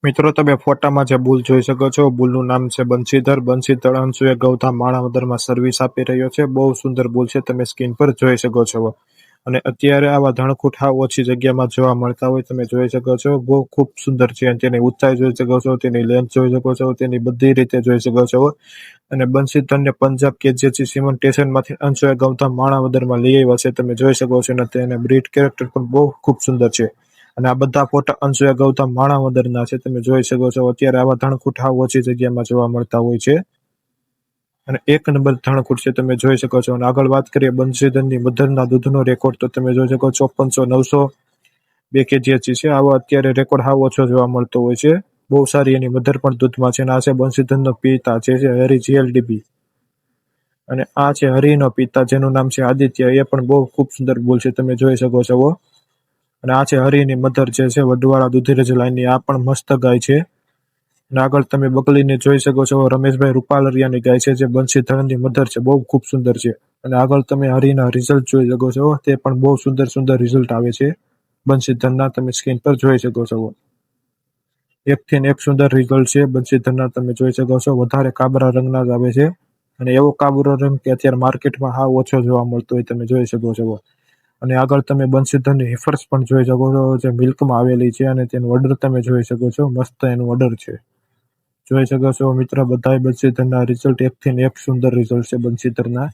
મિત્રો, તમે ફોટામાં જે બુલ જોઈ શકો છો, બુલનું નામ છે બંશીધર. બંશીધર અંશુએ ગૌધામ માણાવદરમાં સર્વિસ આપી રહ્યો છે. બહુ સુંદર બુલ છે, તમે સ્ક્રીન પર જોઈ શકો છો. અને અત્યારે આવા ધણકૂટ હાવ ઓછી જગ્યામાં જોવા મળતા હોય તમે જોઈ શકો છો. બહુ ખૂબ સુંદર છે. તેની ઊંચાઈ જોઈ શકો છો, તેની લેન્થ જોઈ શકો છો, તેની બધી રીતે જોઈ શકો છો. અને બંશીધરને પંજાબ કેજીએચસી સિમેન્ટેશનમાંથી અંશુએ ગૌધામ માણાવદરમાં લઈ આવ્યા છે, તમે જોઈ શકો છો. અને તેને બ્રીડ કેરેક્ટર પણ બહુ ખૂબ સુંદર છે. અને આ બધા ફોટા અંશુએ ગૌતમ માણાવદરના છે, તમે જોઈ શકો છો. અત્યારે આવા ધણકૂટ હાવ ઓછી જગ્યામાં જોવા મળતા હોય છે. અને એક નંબર ધણકૂટ છે, તમે જોઈ શકો છો. અને આગળ વાત કરીએ બંશીધરની મધરના દૂધનો રેકોર્ડ, તો તમે જોઈ શકો 5400 900 2 કેજીએચસી છે. આવો અત્યારે રેકોર્ડ હાવ ઓછો જોવા મળતો હોય છે. બહુ સારી એની મધર પણ દૂધમાં છે. અને આ છે બંશીધરનો પિતા જે છે હરી જીએલડીબી. અને આ છે હરિનો પિતા, જેનું નામ છે આદિત્ય. એ પણ બહુ ખૂબ સુંદર બોલ છે, તમે જોઈ શકો છો. અને આ છે હરિની મધર જે છે વડવાળા દુધિરજ લાઈનની. આ પણ મસ્ત ગાય છે. અને આગળ તમે બકલીને જોઈ શકો છો, રમેશભાઈ રૂપાલરિયાની ગાય છે, જે બંશીધરની મધર છે. બહુ ખૂબ સુંદર છે. અને આગળ તમે હરિના રિઝલ્ટ જોઈ શકો છો, તે પણ બહુ સુંદર સુંદર રિઝલ્ટ આવે છે બંશીધરના, તમે સ્ક્રીન પર જોઈ શકો છો. એકથી એક સુંદર રિઝલ્ટ છે બંશીધરના, તમે જોઈ શકો છો. વધારે કાબરા રંગના જ આવે છે. અને એવો કાબરો રંગ કે અત્યારે માર્કેટમાં હાવ ઓછો જોવા મળતો હોય, તમે જોઈ શકો છો. અને આગળ તમે બંશીધરની હિફર્સ પણ જોઈ શકો છો, જે મિલ્કમાં આવેલી છે. અને તેનું ઓર્ડર તમે જોઈ શકો છો, મસ્ત એનું ઓર્ડર છે, જોઈ શકો છો. મિત્ર, બધા બંશીધરના રિઝલ્ટ એકથી એક સુંદર રિઝલ્ટ છે બંશીધરના.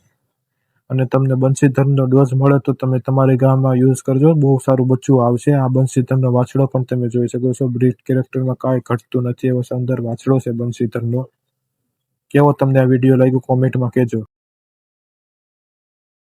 અને તમને બંશીધરનો ડોઝ મળે તો તમે તમારી ગામમાં યુઝ કરજો, બહુ સારું બચ્ચું આવશે. આ બંશીધરનો વાછડો પણ તમે જોઈ શકો છો. બ્રીડ કેરેક્ટરમાં કાંઈ ઘટતું નથી, એવો સુંદર વાછડો છે બંશીધરનો. કેવો તમને આ વિડીયો લાગ્યો કોમેન્ટમાં કહેજો.